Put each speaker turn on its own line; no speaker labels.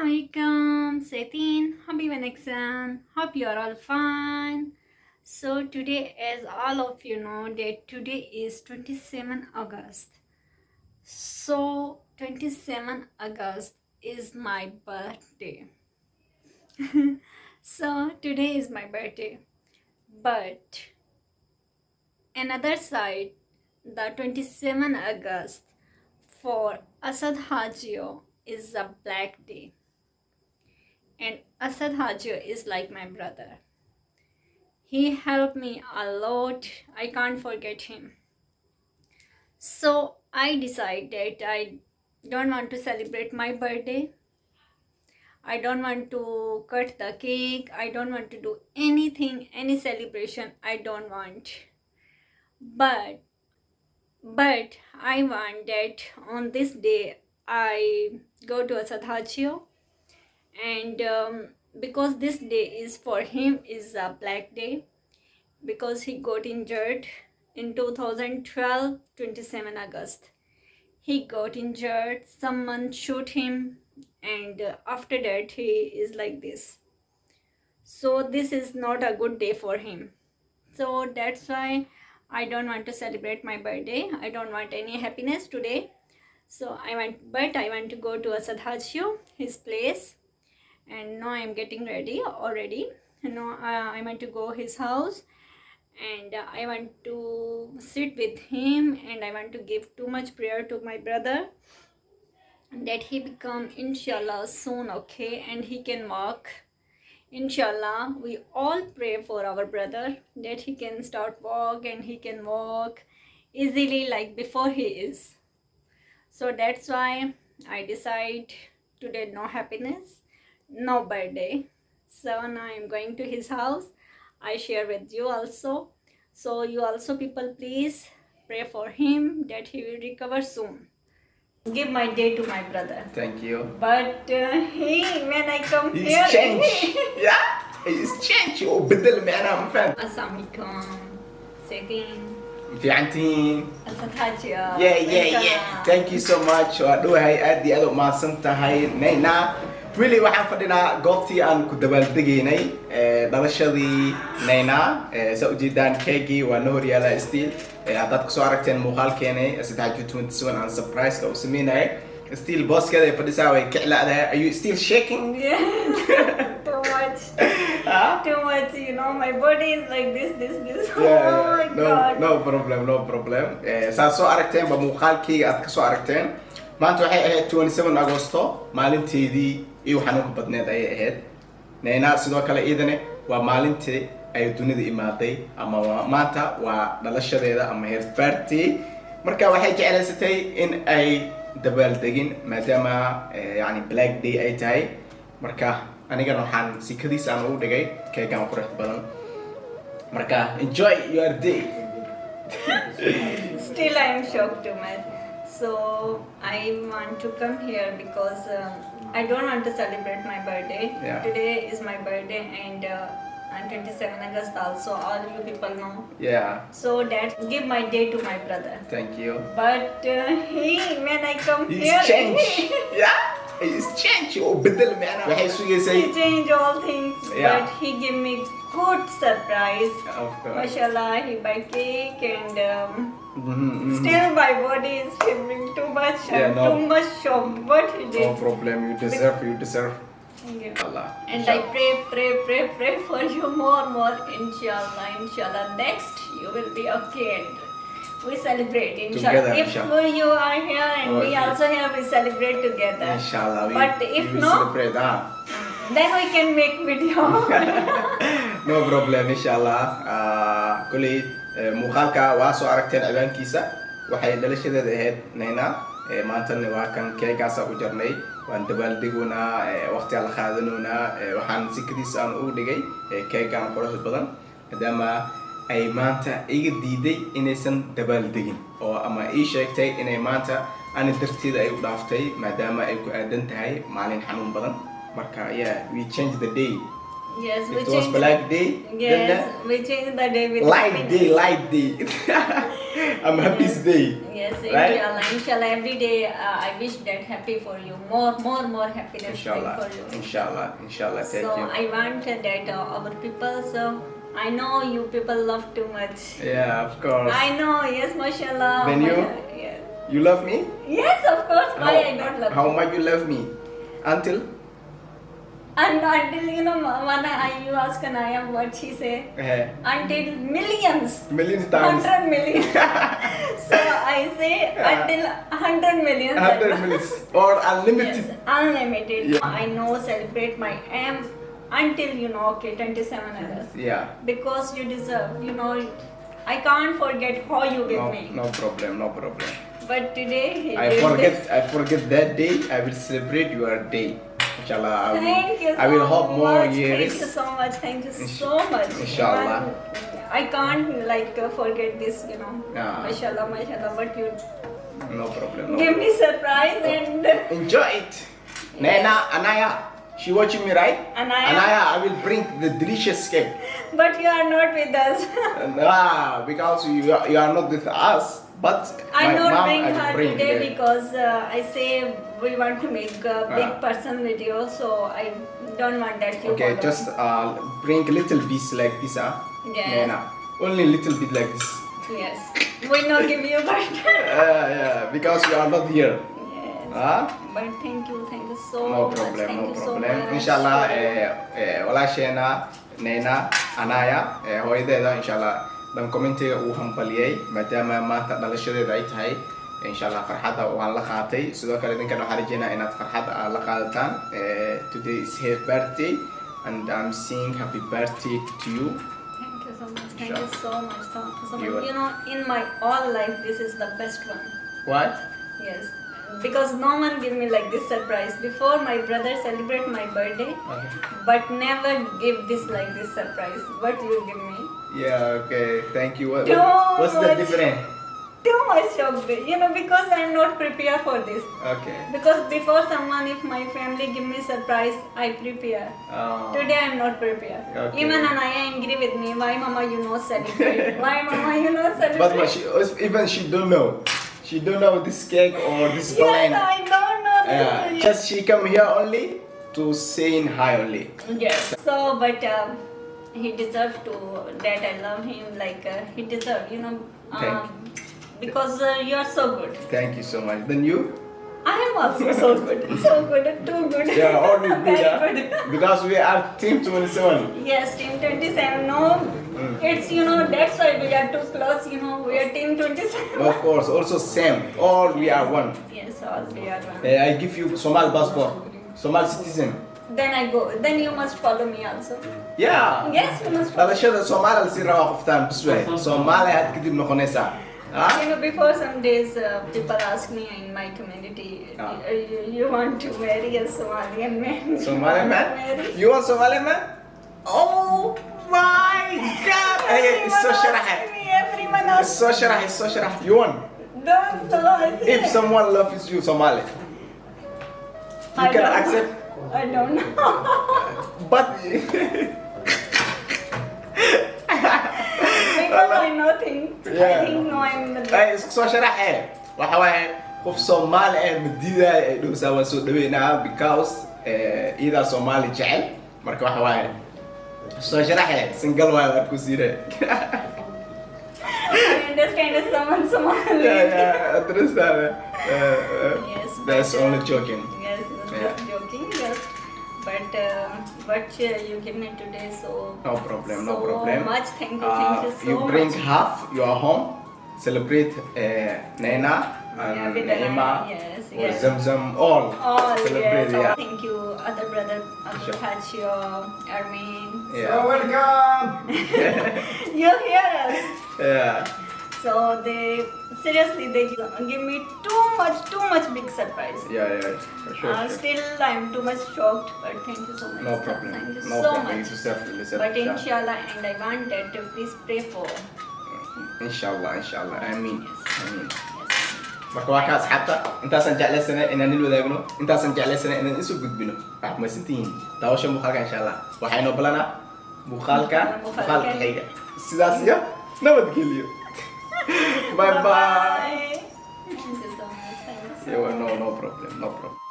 Assalamualaikum, Setin, Habib and Waxaan. Hope you are all fine. So today, as all of you know, that today is 27 August. So 27 August is my birthday. So today is my birthday. But another side, the 27 August for Asad Hajio is a black day. And Asad Hajio is like my brother. He helped me a lot. I can't forget him. So I decided I don't want to celebrate my birthday. I don't want to cut the cake. I don't want to do anything, any celebration. I don't want. But I want that on this day I go to Asad Hajio, and because this day is for him is a black day, because he got injured in 2012 27 August. He got injured, someone shot him, and after that he is like this. So this is not a good day for him. So that's why I don't want to celebrate my birthday. I don't want any happiness today. So I want to go to Asad Hajio, his place, and now I'm getting ready already. Now I want to go his house, and I want to sit with him, and I want to give too much prayer to my brother that he become inshallah soon okay, and he can walk. Inshallah, we all pray for our brother that he can start walk and he can walk easily like before he is. So that's why I decide today no happiness, no birthday. So now I'm going to his house. I share with you also. So you also people please pray for him that he will recover soon. Give my day to my brother.
Thank you.
But when I come
He's
here,
changed. Yeah, he's changed. وبدل معنا ما فهمت.
Assalamualaikum. Setin.
في عنتين.
Asad Hajio.
Yeah. Thank you so much. وأدو هاي أدي أدو ما سنت هاي نينا. Really waxaan fadhinaa goobtii aan ku dabaaldegaynay dhalashadii Neyna. Soo ujeedaan keegii waa noo horyaala still. Haddaad kusoo aragteen muuqaalkeenay saddex June 27 aan surprise-ka u sameynay. Still booskeeda ay fadhisaa way kiclaadahay. Are you still shaking?
Yeah. Too much. Too much. You know, my body is like this.
Yeah,
Oh my God.
no problem. Saa soo aragteen ba muuqaalkeyga aad ka soo aragteen. Maanta waxay ahayd 27 Agosto, maalinteedii iyo xanuunka badneed ayay ahayd. Neyna sidoo kale iidane waa maalintii ay dunida imaaday, ama maanta waa dhalashadeeda ama her birthday. Marka waxay jeclaysatay in ay dabaaldegin maadaama yani black day ay tahay. Marka anigana waxaan sikadiis aan ugu dhigay keegan qurux badan. Marka enjoy your day.
Still I am shocked too much. So I want to come here because I don't want to celebrate my birthday.
Yeah.
Today is my birthday, and on 27 August also all you people know.
Yeah,
So that give my day to my brother.
thank you.
But when I come
He's
here,
changed. Yeah, he's changed. وبدل معنا. waxay sugaysay.
he change all things.
Yeah.
But he give me good surprise.
Of course.
Mashallah, he buy cake, and still my body is shivering too much.
Yeah,
I'm
no.
too much shocked. What he did.
No problem. You deserve.
Thank you.
Allah.
And I pray for you more. Inshallah. Next you will be okay, and we celebrate. Inshallah.
Together,
If
inshallah.
you are here and we
Okay.
also here, we celebrate together.
Inshallah.
But if
we will
no,
celebrate.
then we can make video.
No problem. Inshallah. kulli muuqaalka waa soo aragteen ciwaankiisa. Waxay dhalashadeeda ahayd Neyna. maantana waa kan keegaas u jarnay. waan dabaaldegoonaa waqti la qaadanoonaa. waxaan sikadiis aan ugu dhigay keegan qurux badan maadaama ay maanta iga diiday inaysan dabaaldegin, oo ama ii sheegtay inay maanta ani darteeda ay u dhaaftay maadaama ay ku aadan tahay maalin xanuun badan. Marka yeah, we change the day.
Yes, we
It was
changed.
black day.
Yes, we changed the day with
Light day, light day. I'm happiest day.
Yes,
Right?
inshallah, every day I wish that happy for you, more happiness
Inshallah,
for you.
inshallah, inshallah. Thank
So
you.
I want that our people. So I know you people love too much.
Yeah, of course.
I know. Yes, mashallah.
Then you?
Yes.
You love me?
Yes, of course. Why I don't love
How
you?
much you love me? Until?
And until when you ask Anaya what she say, until millions.
Millions times.
100 million. So I say until 100 million.
100 millions. Or unlimited.
Yes, unlimited.
Yeah.
I know celebrate my aim until okay 27 August.
Yeah.
Because you deserve. I can't forget how you give me.
No problem, no problem.
But today
I forget that day. I will celebrate your day. Inshallah.
Thank you.
I will
so
hope more
much.
years.
Thank you so much. Thank you so much.
Inshallah.
I can't forget this.
Yeah.
Mashallah, mashallah. But you
No problem. No
give me surprise and.
Enjoy it. Nena, Anaya, she watching me, right?
Anaya.
I will bring the delicious cake.
But you are not with us.
Because you are not with us. But
I
my
not
mom,
bring
I will
her
bring
today
it.
because I say we want to make a big person video, so I don't want that you
Okay,
follow.
just bring little piece like this,
Yes.
Nena. Only little bit like this.
Yes. We not give you but.
Yeah, because you are not here.
Yes. But thank you so
No
much.
problem,
Thank
no
you so
problem.
much.
Inshallah, walaasheena Nena, Anaya, hooyadeeda inshallah dan commentiga uu hambaliyay maadaama maanta dhalashadeeda ay tahay inshallah farxadda waan la qaatay sidoo kale idinkan waxaan rajeynaa inaad farxadda aad la qaadataan today is her birthday and I'm saying happy birthday to you.
Thank you so much. Thank
Sure.
you so much. Thank you so
You
much. In my all life, this is the best one.
What?
Yes. Because no one give me like this surprise. Before my brother celebrate my birthday,
Okay.
but never give this like this surprise. What you give me?
Yeah, okay. Thank you.
Too
What's the
much.
difference?
Too much shocked. Because I'm not prepared for this.
Okay.
Because before someone, if my family give me surprise, I prepare. Today I'm not prepared.
Okay.
Even Anaya angry with me. Why mama you not celebrate? Why mama you not celebrate?
But she don't know. She don't know this cake or this
Yes,
plan.
I don't know.
Yeah, just she come here only to saying hi only.
Yes. So, but he deserves to that I love him. He deserves,
Thank
because you are so good.
Thank you so much. Then you?
I am also so good, so good, too good.
Yeah, only good.
Very
Yeah?
good.
Because we are team 27.
Yes, team 27. No, it's that's why we are too close. We are team 27.
Of course, also same. All we are one.
Yes, all we are one.
I give you Somali passport, Somali citizen.
Then I go. Then you must follow me also.
Yeah.
Yes, you must follow.
dhalashada Soomaali si rabaa qoftaan bis way. Soomaali aad kadib noqonaysaa.
Before some days, people ask me in my community, you want to marry a Somalian man?
Somali man?
Marry?
You want Somali man? Oh my God! Hey, it's so sharax.
Everyone
It's
asks.
so sharax. It's so sharax. You want?
Don't I say.
If someone loves you, Somali, you
I
can
don't
accept.
know. I don't know.
But
Because I know things.
Yeah.
I think no, I'm
ay isku soo sharax waxa waaye qof Soomaali madida ay dhowsaa waa soo dhaweynaa because ida Soomaali jecel marka waxa waaye soo sharax single waaye waa ku siire.
I understand as someone Somali.
Yeah, understand.
Yes.
That's only joking.
Yes, just joking. Yes. But you give me today, so
No problem, no
so
problem.
much. Thank you so
You bring
much.
half your home, celebrate Nena and
with
Naima
yes,
or
yes.
Zamzam, all
All
celebrate.
yes.
Yeah.
Thank you, other brother,
Sure.
Hachio, Armin.
Yeah.
welcome!
You hear us.
Yeah.
So they give me too much big surprise.
Yeah, for sure.
Still I'm too much shocked, but thank you so much.
No problem.
Thank you
No
so
problem.
much.
You deserve
But
it.
inshallah, and I want that to please pray for.
Inshallah. I mean.
Yes.
marka waa ka asxaabta intaasan jeclaysanay inaan nil wadaagno intaasan jeclaysanay inaan isu gudbino wax ma sintiin daawasho muuqaalka insha Allah waxaynu balanaa muuqaalka xiga sidaas iyo nabadgelyo bye bye.
Thank you so much. Thank you so
Yeah,
much.
no problem.